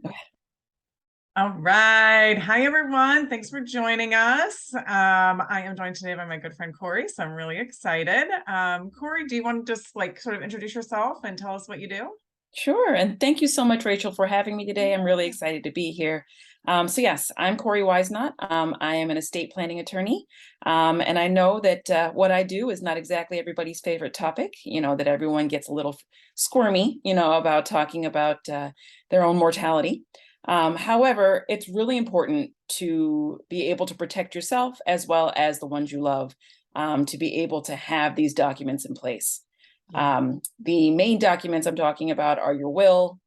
All right. Hi, everyone. Thanks for joining us. I am joined today by my good friend Kori, so I'm really excited. Kori, do you want to just sort of introduce yourself and tell us what you do? Sure. And thank you so much, Rachel, for having me today. I'm really excited to be here. Yes, I'm Kori Whisenant. I am an estate planning attorney. And I know that what I do is not exactly everybody's favorite topic, that everyone gets a little squirmy, about talking about their own mortality. However, it's really important to be able to protect yourself as well as the ones you love, to be able to have these documents in place. The main documents I'm talking about are your will,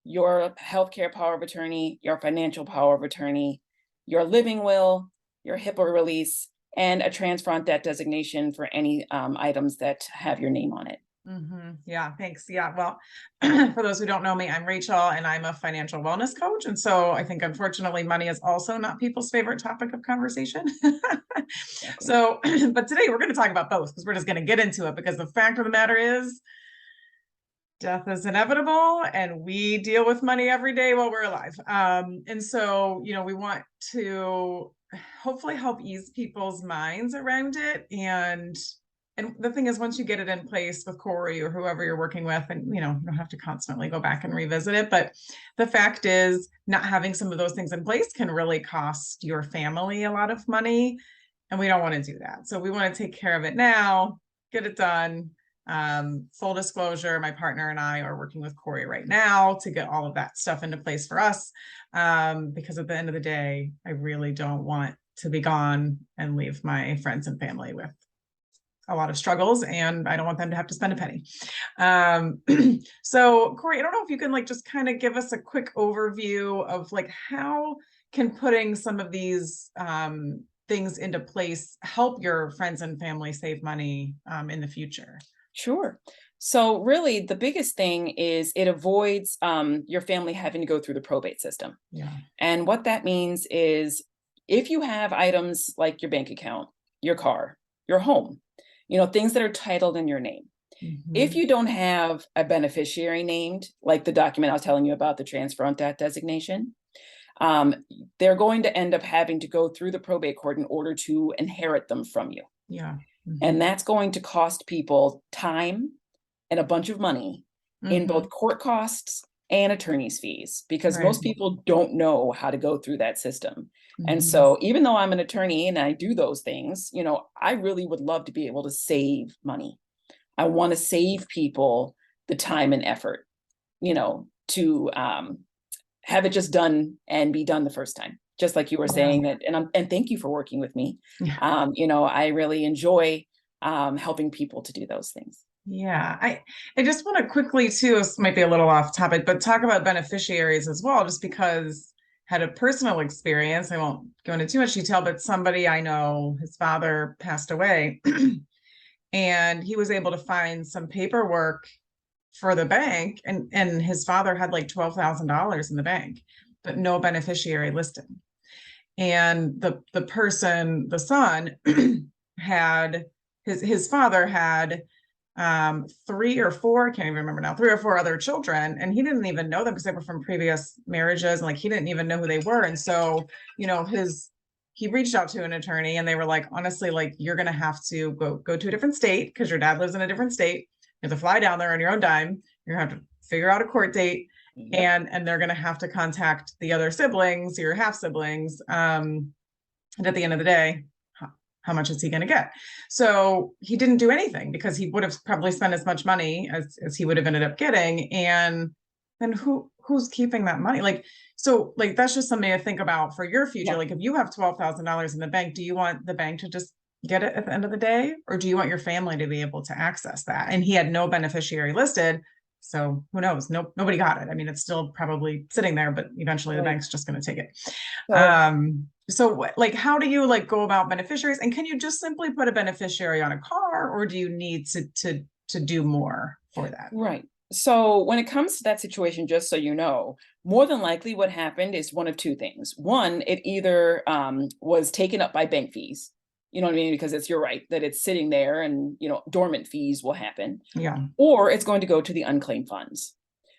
your healthcare power of attorney, your financial power of attorney, your living will, your HIPAA release, and a transfer on debt designation for any items that have your name on it. Yeah, thanks. Yeah, well, for those who don't know me, I'm Rachel and I'm a financial wellness coach. And so I think, unfortunately, money is also not people's favorite topic of conversation. Exactly. So, but today we're going to talk about both because we're just going to get into it because the fact of the matter is, death is inevitable and we deal with money every day while we're alive. And so, we want to hopefully help ease people's minds around it. And the thing is, once you get it in place with Kori or whoever you're working with, and you don't have to constantly go back and revisit it. But the fact is, not having some of those things in place can really cost your family a lot of money. And we don't want to do that. So we want to take care of it now, get it done. Full disclosure, my partner and I are working with Kori right now to get all of that stuff into place for us. Because at the end of the day, I really don't want to be gone and leave my friends and family with a lot of struggles, and I don't want them to have to spend a penny. So Kori, I don't know if you can just kind of give us a quick overview of how can putting some of these things into place help your friends and family save money in the future? Sure. So really, the biggest thing is it avoids your family having to go through the probate system. Yeah. And what that means is if you have items like your bank account, your car, your home, things that are titled in your name. If Mm-hmm. you don't have a beneficiary named, like the document I was telling you about, the transfer on debt designation, um, they're going to end up having to go through the probate court in order to inherit them from you. Yeah. Mm-hmm. And that's going to cost people time and a bunch of money in Mm-hmm. both court costs and attorney's fees, because Right. most people don't know how to go through that system. And Mm-hmm. so even though I'm an attorney and I do those things, I really would love to be able to save money. I want to save people the time and effort, to have it just done and be done the first time. Just like you were Yeah. saying that, and thank you for working with me. Yeah. I really enjoy helping people to do those things. Yeah, I just want to quickly too, this might be a little off topic, but talk about beneficiaries as well, just because I had a personal experience. I won't go into too much detail, but somebody I know, his father passed away, and he was able to find some paperwork for the bank, and his father had like $12,000 in the bank, but no beneficiary listed. And the person, the son, had his father had three or four, I can't even remember now, three or four other children, and he didn't even know them because they were from previous marriages, and he didn't even know who they were. And so, his he reached out to an attorney, and they were like, honestly, you're gonna have to go to a different state because your dad lives in a different state. You have to fly down there on your own dime. You're gonna have to figure out a court date, Yep. and they're gonna have to contact the other siblings, your half siblings. And at the end of the day, how much is he going to get? So he didn't do anything because he would have probably spent as much money as he would have ended up getting. And then who's keeping that money? That's just something to think about for your future. Yeah. If you have $12,000 in the bank, do you want the bank to just get it at the end of the day? Or do you want your family to be able to access that? And he had no beneficiary listed. So who knows? Nobody got it. I mean, it's still probably sitting there, but eventually the Right. bank's just going to take it. So So how do you go about beneficiaries? And can you just simply put a beneficiary on a car, or do you need to do more for that? right. So when it comes to that situation, just so you know, more than likely what happened is one of two things. One, it either was taken up by bank fees. You know what I mean? Because you're right that it's sitting there and, dormant fees will happen, Yeah. or it's going to go to the unclaimed funds.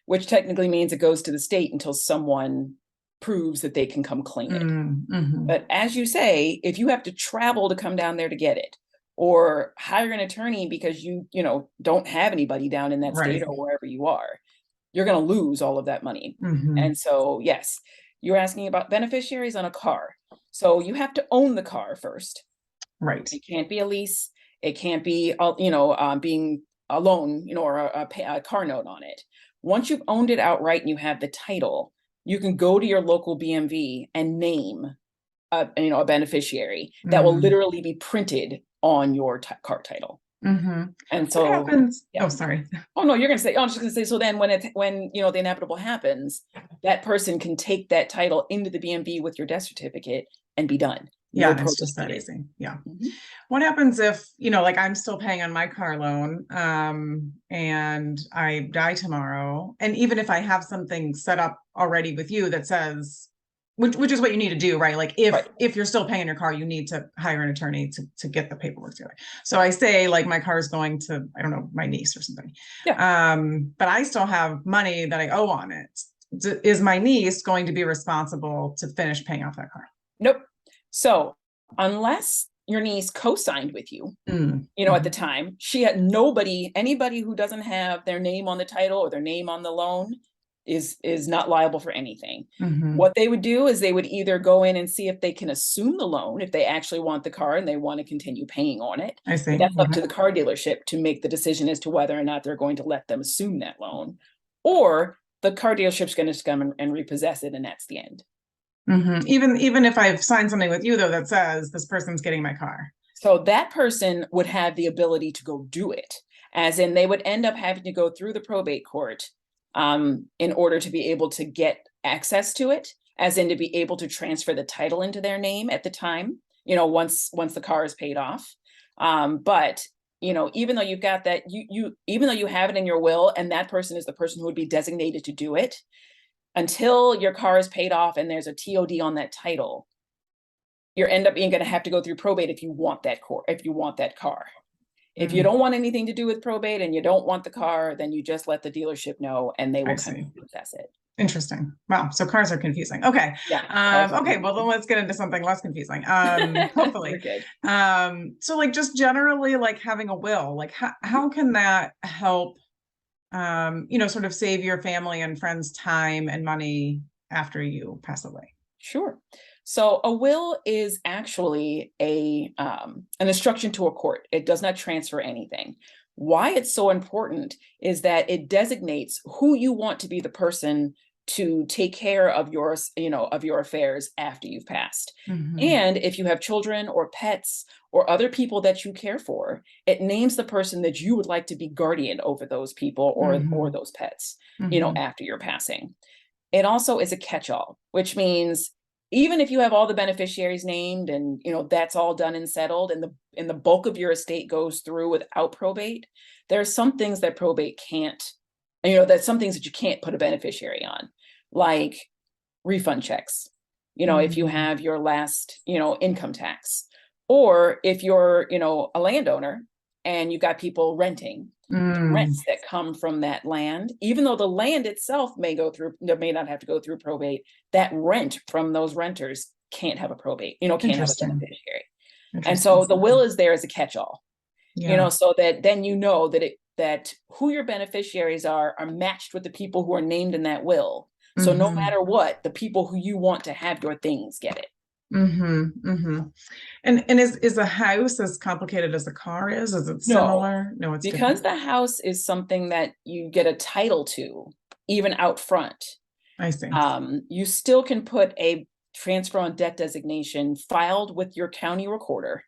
which technically means it goes to the state until someone proves that they can come claim it. Mm-hmm. But as you say, if you have to travel to come down there to get it, or hire an attorney because you don't have anybody down in that state Right. or wherever you are, you're going to lose all of that money. Mm-hmm. And so, yes, you're asking about beneficiaries on a car. So you have to own the car first. Right. It can't be a lease. It can't be, being a loan, or a car note on it. Once you've owned it outright and you have the title, you can go to your local BMV and name a beneficiary that will literally be printed on your car title. Mm-hmm. And What so, happens? yeah. Oh, sorry. Oh no, you're gonna say. Oh, I'm just gonna say. So then, when the inevitable happens, that person can take that title into the BMV with your death certificate and be done. Yeah, No it's just that probate. easy. Yeah. Mhm. What happens if, like I'm still paying on my car loan, and I die tomorrow, and even if I have something set up already with you that says, which is what you need to do, right? Like Right. if you're still paying your car, you need to hire an attorney to get the paperwork together. So I say, like, my car is going to, I don't know, my niece or something. Yeah. But I still have money that I owe on it. Is my niece going to be responsible to finish paying off that car? Nope. So unless your niece co-signed with you, at the time, she had anybody who doesn't have their name on the title or their name on the loan is not liable for anything. What they would do is they would either go in and see if they can assume the loan, if they actually want the car and they want to continue paying on it. I see. But that's up to the car dealership to make the decision as to whether or not they're going to let them assume that loan, or the car dealership's going to come and repossess it, and that's the end. Even if I've signed something with you, though, that says this person's getting my car. So that person would have the ability to go do it, as in they would end up having to go through the probate court in order to be able to get access to it, as in to be able to transfer the title into their name at the time, once the car is paid off. But even though you've got that, even though you have it in your will and that person is the person who would be designated to do it, until your car is paid off and there's a TOD on that title, you're going to have to go through probate if you want that car. If you don't want anything to do with probate and you don't want the car, then you just let the dealership know and they will come and possess it. Interesting. Wow. So cars are confusing. Okay. Yeah. Okay. Well, then let's get into something less confusing. Hopefully. So like just generally, like having a will, like how can that help, sort of save your family and friends time and money after you pass away? Sure. So a will is actually an instruction to a court. It does not transfer anything. Why it's so important is that it designates who you want to be the person to take care of your affairs after you've passed. And if you have children or pets or other people that you care for, it names the person that you would like to be guardian over those people or those pets, after your passing. It also is a catch-all, which means even if you have all the beneficiaries named and that's all done and settled and the bulk of your estate goes through without probate, there are some things that probate can't, that's some things that you can't put a beneficiary on, like refund checks, if you have your last, income tax, or if you're, a landowner and you've got people renting, rents that come from that land, even though the land itself may not have to go through probate, that rent from those renters can't have a probate, can't have a beneficiary. And so the will is there as a catch-all, so that then that who your beneficiaries are matched with the people who are named in that will. So no matter what, the people who you want to have your things get it. And is a house as complicated as a car is? Is it similar? No, it's because different. the house is something that you get a title to, even out front. I see. You still can put a transfer on debt designation filed with your county recorder,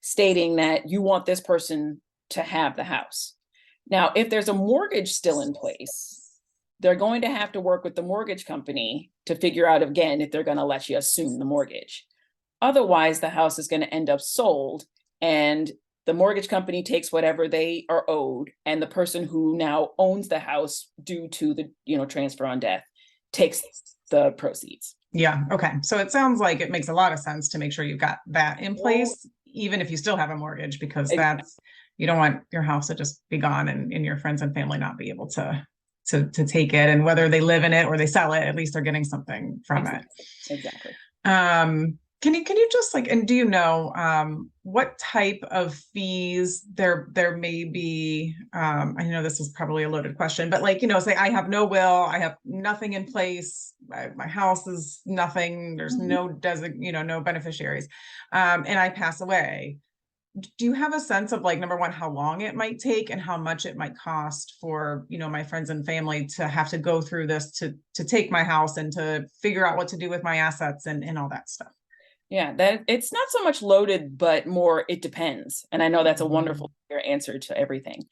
stating that you want this person to have the house. Now, if there's a mortgage still in place, they're going to have to work with the mortgage company to figure out, again, if they're going to let you assume the mortgage. Otherwise, the house is going to end up sold, and the mortgage company takes whatever they are owed, and the person who now owns the house due to the transfer on death takes the proceeds. Yeah. Okay. So it sounds like it makes a lot of sense to make sure you've got that in place, even if you still have a mortgage, because you don't want your house to just be gone and your friends and family not be able to to take it, and whether they live in it or they sell it, at least they're getting something from it. Exactly. Can you just like, and do you know what type of fees there may be? I know this is probably a loaded question, but like, say I have no will, I have nothing in place, my house is nothing, there's no no beneficiaries, and I pass away. Do you have a sense of, like, number one, how long it might take and how much it might cost for, my friends and family to have to go through this to take my house and to figure out what to do with my assets and all that stuff? Yeah, that it's not so much loaded, but more it depends. And I know that's a wonderful answer to everything.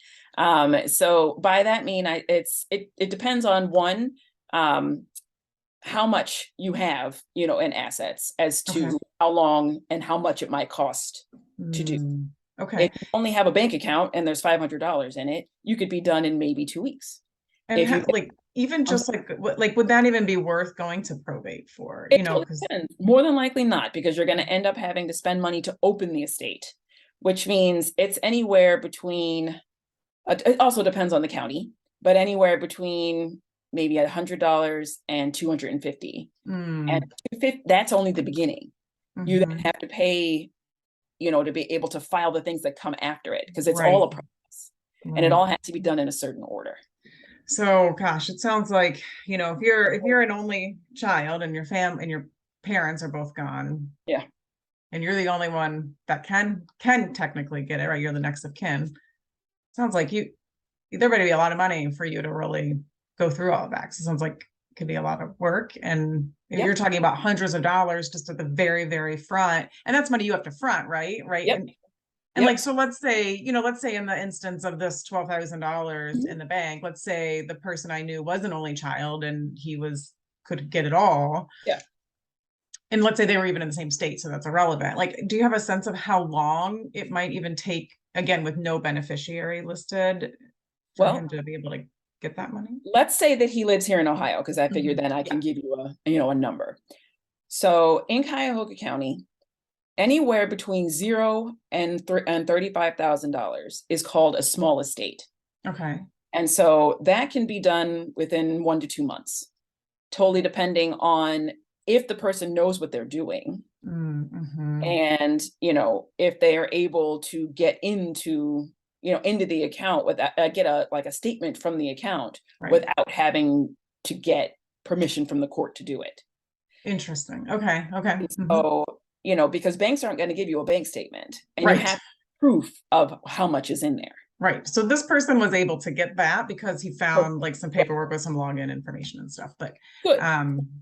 So by that mean, it depends on one, how much you have, in assets as to Okay. how long and how much it might cost to do. Okay. If you only have a bank account and there's $500 in it, you could be done in maybe 2 weeks. And If you like, even just like, would that even be worth going to probate for, It totally depends. More than likely not, because you're going to end up having to spend money to open the estate, which means it's anywhere between, it also depends on the county, but anywhere between maybe $100 and $250. And that's only the beginning. You then have to pay, to be able to file the things that come after it, because it's all a process, and it all has to be done in a certain order. So, gosh, it sounds like, if you're an only child and your family and your parents are both gone. Yeah. And you're the only one that can technically get it, right? You're the next of kin. Sounds like there better be a lot of money for you to really go through all of that. So it sounds like it could be a lot of work. And you're talking about hundreds of dollars just at the very, very front. And that's money you have to front, right? Right. Yep. And like, so let's say in the instance of this $12,000 in the bank, let's say the person I knew was an only child and he could get it all. Yeah. And let's say they were even in the same state, so that's irrelevant. Like, do you have a sense of how long it might even take, again, with no beneficiary listed, for him to be able to get that money? Let's say that he lives here in Ohio, because I figured then I can give you a number. So in Cuyahoga County, anywhere between $0 and $35,000 is called a small estate. Okay. And so that can be done within 1 to 2 months, totally depending on if the person knows what they're doing. And, if they are able to get into the account get a statement from the account without having to get permission from the court to do it. Interesting. Okay. So, because banks aren't going to give you a bank statement, and you have proof of how much is in there. Right. So this person was able to get that because he found like some paperwork with some login information and stuff. But good.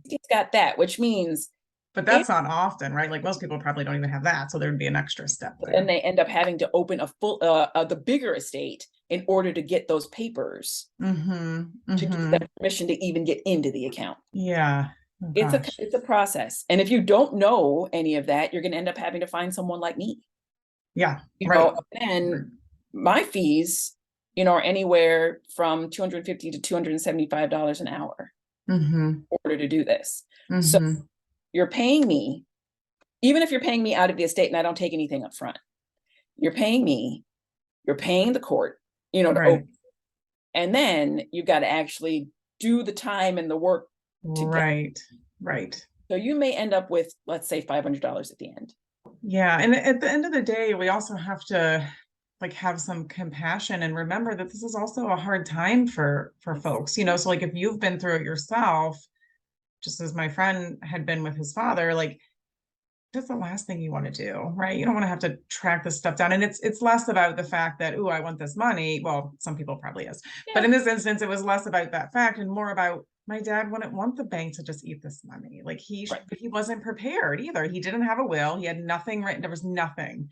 He's got that, which means. But that's not often, right? Like most people probably don't even have that. So there'd be an extra step there. And they end up having to open the bigger estate in order to get those papers to give them permission to even get into the account. Yeah. Oh, it's a process. And if you don't know any of that, you're going to end up having to find someone like me. Yeah. And my fees, are anywhere from $250 to $275 an hour in order to do this. So you're paying me, even if you're paying me out of the estate and I don't take anything up front, you're paying me, you're paying the court, to open. And then you've got to actually do the time and the work to Right. So you may end up with, let's say, $500 at the end. Yeah. And at the end of the day, we also have to like have some compassion and remember that this is also a hard time for folks, so like if you've been through it yourself, just as my friend had been with his father, like that's the last thing you want to do, right? You don't want to have to track this stuff down. And it's less about the fact that, I want this money. Well, some people probably is, but in this instance, it was less about that fact and more about my dad wouldn't want the bank to just eat this money. Like he wasn't prepared either. He didn't have a will. He had nothing written. There was nothing.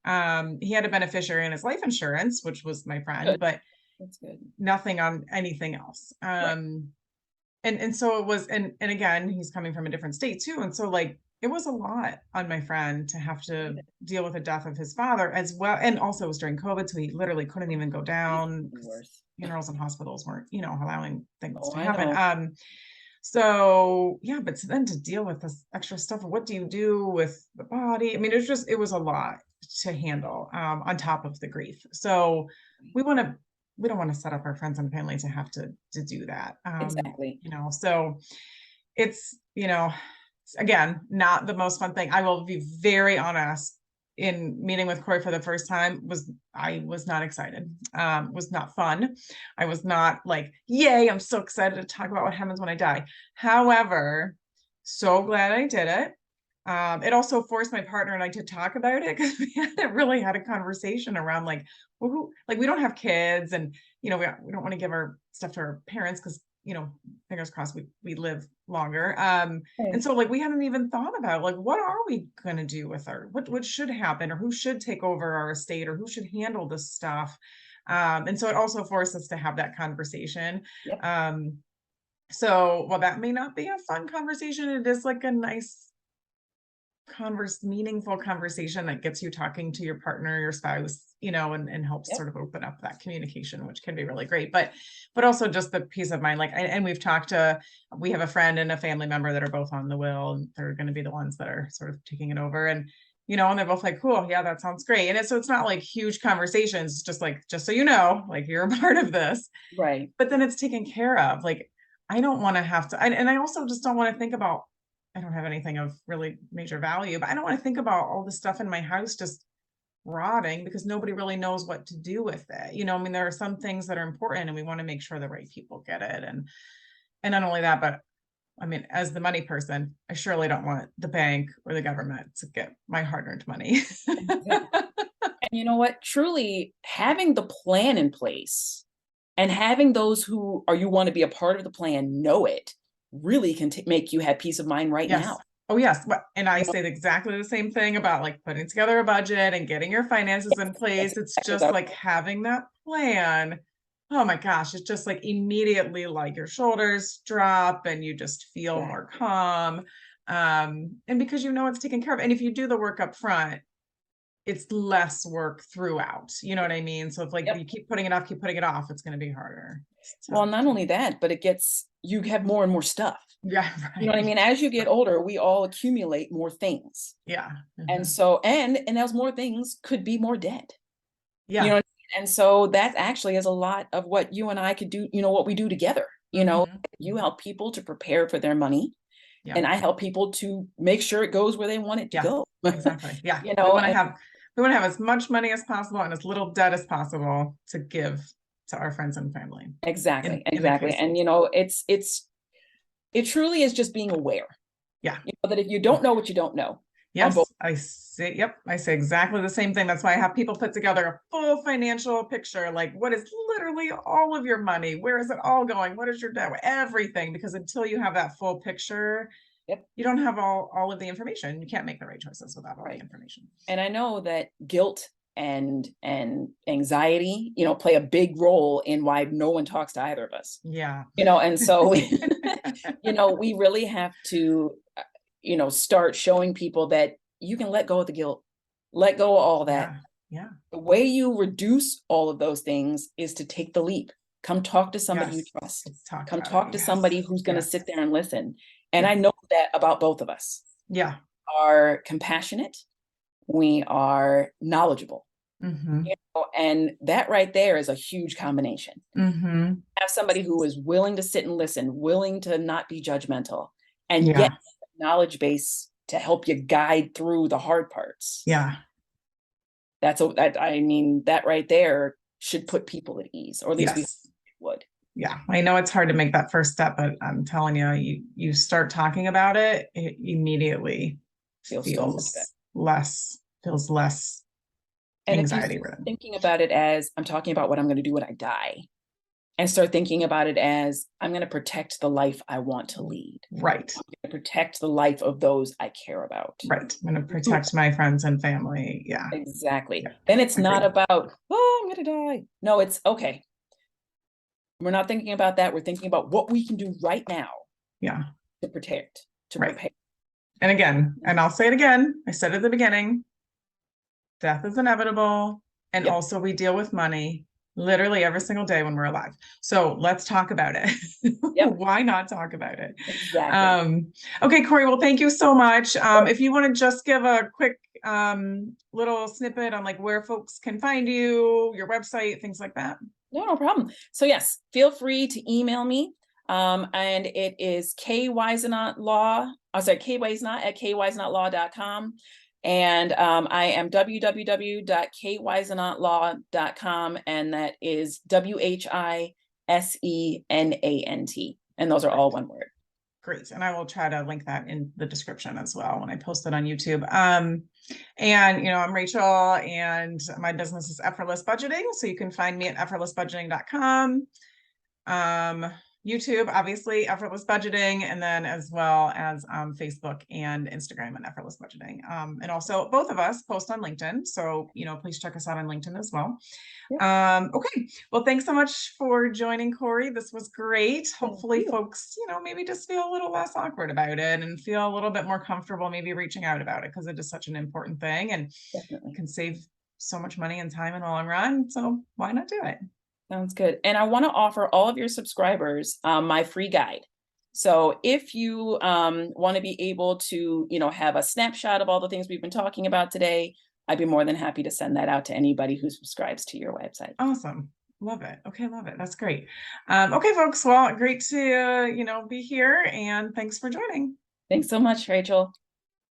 He had a beneficiary in his life insurance, which was my friend, but that's good. Nothing on anything else. And so it was, and again, he's coming from a different state too. And so like, it was a lot on my friend to have to deal with the death of his father as well. And also it was during COVID. So he literally couldn't even go down. Funerals and hospitals weren't, allowing things to happen. So yeah, but then to deal with this extra stuff, what do you do with the body? I mean, it was a lot to handle on top of the grief. So we want to we don't want to set up our friends and family to have to do that. Exactly. So it's, again, not the most fun thing. I will be very honest. In meeting with Kori for the first time, I was not excited. Was not fun. I was not like, yay, I'm so excited to talk about what happens when I die. However, so glad I did it. It also forced my partner and I to talk about it, because we hadn't really had a conversation around like, well, we don't have kids, and we don't want to give our stuff to our parents, because fingers crossed we live longer. And so like we hadn't even thought about like, what are we going to do with what should happen, or who should take over our estate, or who should handle this stuff. And so it also forced us to have that conversation. Yep. So while that may not be a fun conversation, it is like a nice meaningful conversation that gets you talking to your partner, your spouse, and helps Yep. sort of open up that communication, which can be really great. But also just the peace of mind. Like, and we have a friend and a family member that are both on the will, and they're going to be the ones that are sort of taking it over. And and they're both like, cool, yeah, that sounds great. And so it's not like huge conversations, it's just like, just so you know, like you're a part of this. Right. But then it's taken care of. Like, I don't want to have to, and I also just don't want to think about, I don't have anything of really major value, but I don't want to think about all the stuff in my house just rotting, because nobody really knows what to do with it. I mean, there are some things that are important, and we want to make sure the right people get it. And not only that, but I mean, as the money person, I surely don't want the bank or the government to get my hard-earned money. And you know what? Truly having the plan in place and having those who you want to be a part of the plan know it really can make you have peace of mind right Yes. now. Oh, yes. And I say exactly the same thing about like putting together a budget and getting your finances in place. It's just like having that plan. Oh my gosh, it's just like immediately like your shoulders drop and you just feel more calm. And because it's taken care of. And if you do the work up front, it's less work throughout. You know what I mean? So if like you keep putting it off, it's going to be harder. Well, not only that, but you have more and more stuff. Yeah. Right. You know what I mean? As you get older, we all accumulate more things. Yeah. Mm-hmm. And so, and those more things could be more debt. Yeah. And so that actually is a lot of what you and I could do, what we do together. You help people to prepare for their money. Yeah. And I help people to make sure it goes where they want it to go. Exactly. Yeah. We want to have as much money as possible and as little debt as possible to give to our friends and family. Exactly. And it truly is just being aware. Yeah. That if you don't know what you don't know. Yes, I say exactly the same thing. That's why I have people put together a full financial picture, like what is literally all of your money? Where is it all going? What is your debt? Everything, because until you have that full picture, you don't have all of the information. You can't make the right choices without all the information. And I know that guilt and anxiety, play a big role in why no one talks to either of us. Yeah. And so, we really have to start showing people that you can let go of the guilt, let go of all that. Yeah. The way you reduce all of those things is to take the leap. Come talk to somebody you trust. Come talk to somebody who's going to sit there and listen. And I know that about both of us. Yeah. Are compassionate. We are knowledgeable. Mm-hmm. And that right there is a huge combination. Mm-hmm. Have somebody who is willing to sit and listen, willing to not be judgmental, and yet knowledge base to help you guide through the hard parts. Yeah. That right there should put people at ease, or at least we would. Yeah. I know it's hard to make that first step, but I'm telling you start talking about it, it immediately feels less anxiety. And if you're thinking about it as I'm talking about what I'm going to do when I die, and start thinking about it as I'm going to protect the life I want to lead. Right. I'm going to protect the life of those I care about. Right. I'm going to protect my friends and family. Yeah. Exactly. Yeah. Then it's not about, I'm going to die. No, it's okay. We're not thinking about that. We're thinking about what we can do right now. Yeah. To protect, to prepare. And again, and I'll say it again, I said at the beginning, death is inevitable. And also we deal with money literally every single day when we're alive. So let's talk about it. Why not talk about it? Exactly. Okay, Kori, well, thank you so much. If you want to just give a quick little snippet on like where folks can find you, your website, things like that. No problem. So yes, feel free to email me. And it is kwhisenant@kwhisenantlaw.com. And I am www.kwhisenantlaw.com, and that is WHISENANT. And those are all one word. Great. And I will try to link that in the description as well when I post it on YouTube. And I'm Rachel, and my business is Effortless Budgeting. So you can find me at effortlessbudgeting.com. YouTube, obviously, Effortless Budgeting, and then as well as Facebook and Instagram and Effortless Budgeting. And also both of us post on LinkedIn. So, please check us out on LinkedIn as well. Okay. Well, thanks so much for joining, Kori. This was great. Hopefully folks, maybe just feel a little less awkward about it and feel a little bit more comfortable maybe reaching out about it, because it is such an important thing and can save so much money and time in the long run. So why not do it? Sounds good. And I want to offer all of your subscribers my free guide. So if you want to be able to, have a snapshot of all the things we've been talking about today, I'd be more than happy to send that out to anybody who subscribes to your website. Awesome. Love it. Okay, love it. That's great. Okay, folks. Well, great to, be here, and thanks for joining. Thanks so much, Rachel.